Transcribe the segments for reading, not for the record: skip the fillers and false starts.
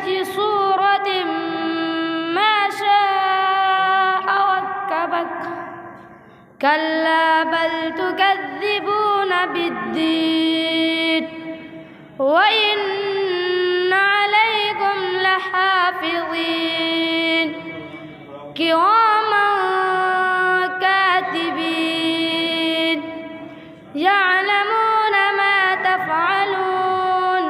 بأي صورة ما شاء ركبك كلا بل تكذبون بالدين وإن عليكم لحافظين كراما كاتبين يعلمون ما تفعلون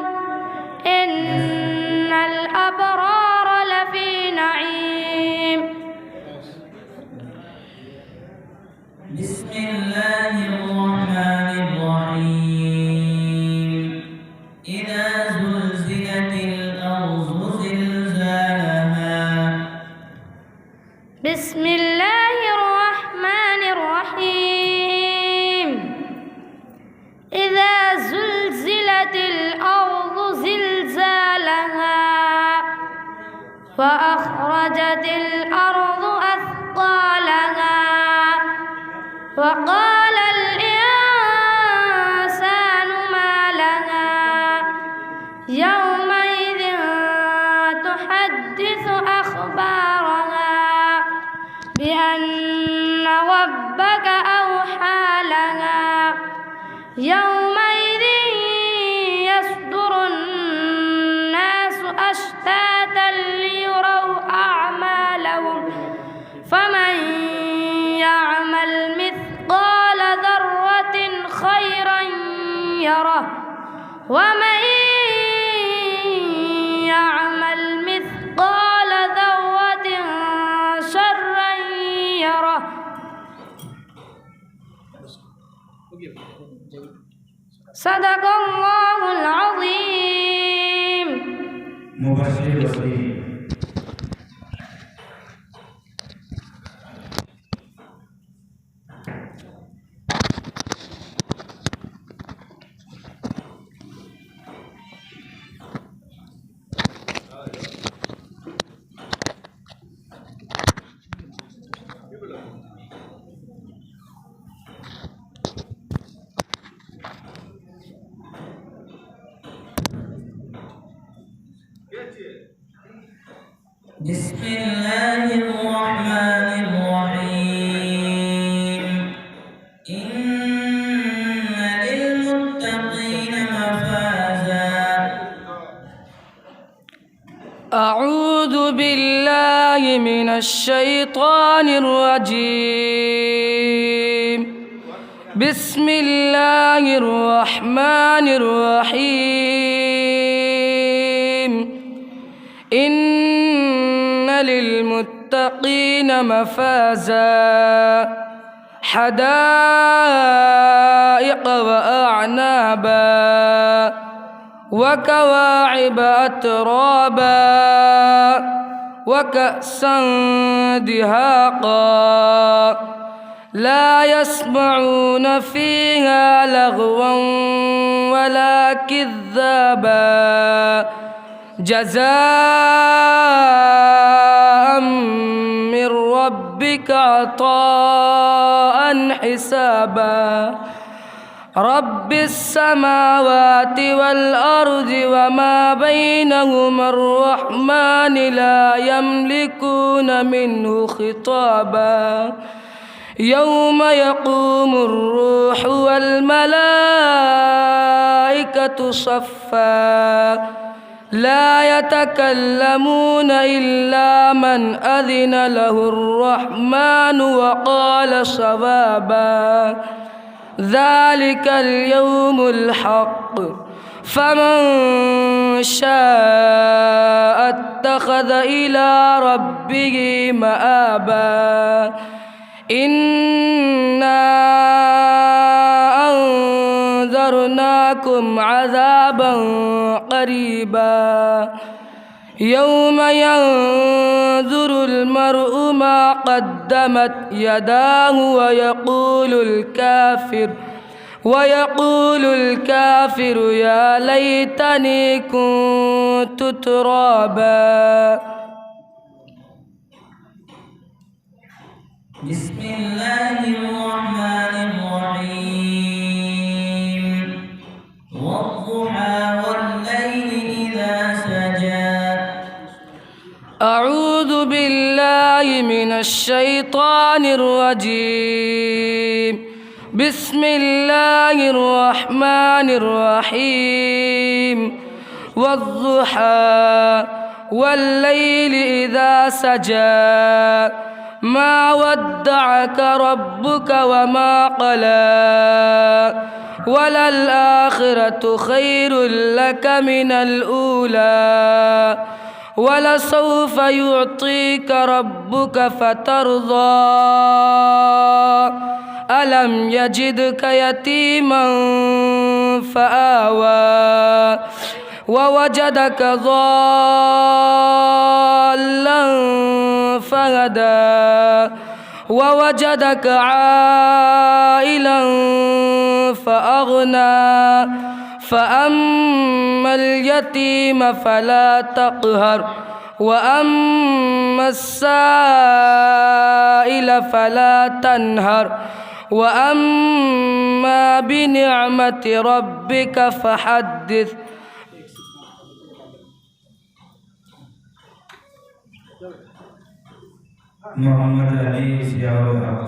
إن الأبرار لفي نعيم. بسم الله الرحمن الرحيم. إذا زلزلت الأرض زلزالها. بسم الله الرحمن الرحيم. إذا زلزلت الأرض زلزالها وأخرجت الأرض أثقالها وقال الإنسان ما لها يومئذ تحدث أخبارها بأن ربك أوحى لها يومئذ يصدر الناس أشتاتا ليروا أعمالهم فمن يعمل مثقال ذرة خيرا يره ومن يعمل مثقال ذرة شرا يره. صدق الله العظيم. مبشر وسيم. بسم الله الرحمن الرحيم. إن للمتقين مفازا. أعوذ بالله من الشيطان الرجيم. بسم الله الرحمن الرحيم. إن للمتقين مفازا حدائق وأعنابا وكواعب أترابا وكأسا دهاقا لا يسمعون فيها لغوا ولا كذابا جزاء من ربك عطاء حسابا رب السماوات والأرض وما بينهما الرحمن لا يملكون منه خطابا يوم يقوم الروح والملائكة صفا لا يتكلمون إلا من أذن له الرحمن وقال صوابا ذلك اليوم الحق فمن شاء اتخذ إلى ربه مآبا إنا أنذرناكم عذابا قريبا يوم ينظر المرء ما قدمت يداه ويقول الكافر يا ليتني كنت ترابا. بسم الله الرحمن الرحيم والضحى والليل إذا سجى من الشيطان الرجيم. بسم الله الرحمن الرحيم. والضحى والليل إذا سجى ما ودعك ربك وما قلى وللآخرة خير لك من الأولى ولسوف يعطيك ربك فترضى ألم يجدك يتيما فآوى ووجدك ضالا فهدى ووجدك عائلا فأغنى فأما اليتيم فلا تقهر وأما السائل فلا تنهر وأما بنعمة ربك فحدث. मोहम्मद अली सियाउल हक।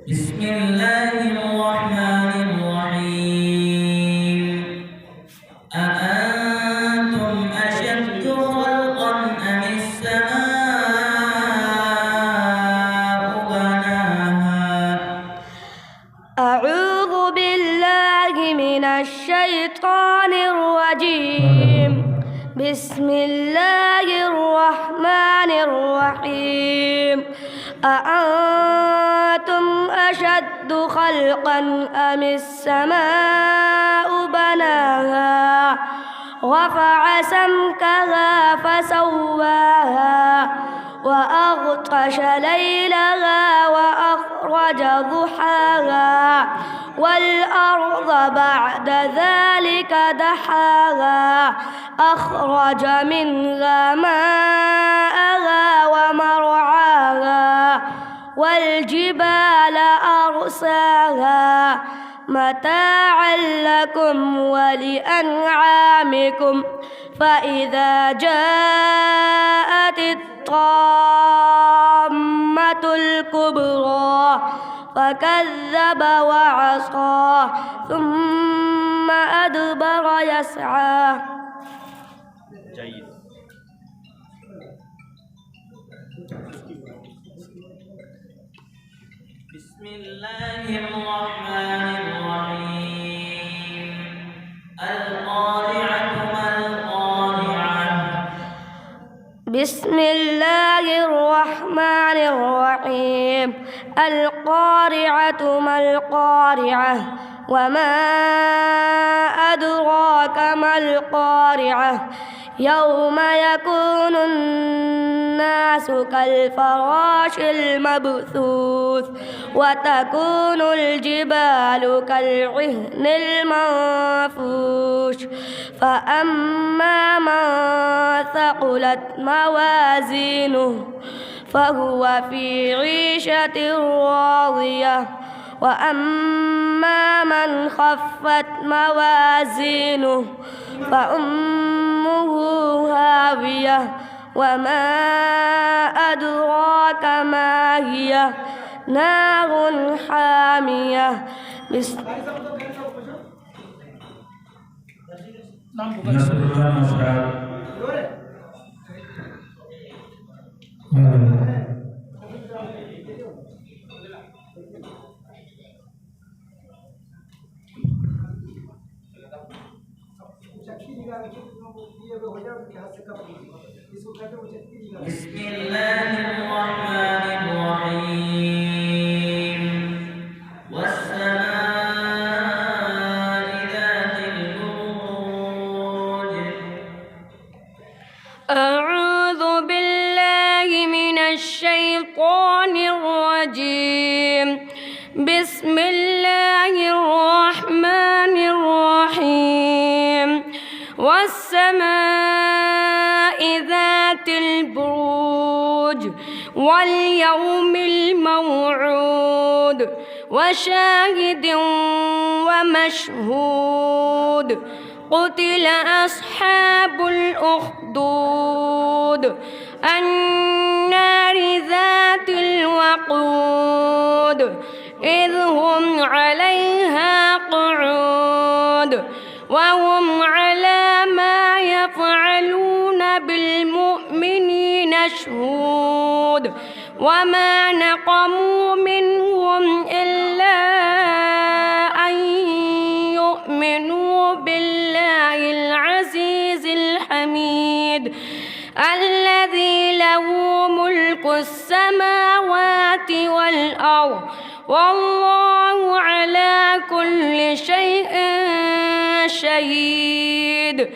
बिस्मिल्लाहिर्रहमानिर्रहीम। अअंतुम अशद्दु खल्क़न अमिस्समाउ बनाहा। أعوذ بالله من الشيطان الرجيم. بسم الله الرحمن الرحيم. أأنتم أشد خلقا أم السماء بناها رفع سمكها فسواها وأغطش ليلها وأخرج ضحاها والأرض بعد ذلك دحاها أخرج منها ماءها ومرعاها والجبال أرساها متاعا لكم ولأنعامكم فإذا جاءت الطامة الكبرى فكذب وعصى ثم أدبر يسعى. جيد. بسم الله الرحمن الرحيم. القارعة ما القارعة. بسم الله الرحمن الرحيم. القارعة ما القارعة وما أدراك ما القارعة. يوم يكون الناس كالفراش المبثوث وتكون الجبال كالعهن المنفوش فأما من ثقلت موازينه فهو في عيشة راضية وأما من خفت موازينه فأمه هاوية وما أدراك ما هي نار حامية. नसरुल्लाह नौशाद। बिस्मिल्लाहिर्रहमानिर्रहीम। वस्समाइ ज़ातिल बुरूज। أعوذ بالله من الشيطان الرجيم. بسم الله الرحمن الرحيم. واليوم الموعود وشاهد ومشهود قتل أصحاب الأخدود النار ذات الوقود إذ هم عليها قعود وهم على ما يفعلون بالمؤمنين شهود وما نقموا منهم إلا أن يؤمنوا بالله العزيز الحميد الذي له ملك السماوات والأرض والله على كل شيء شهيد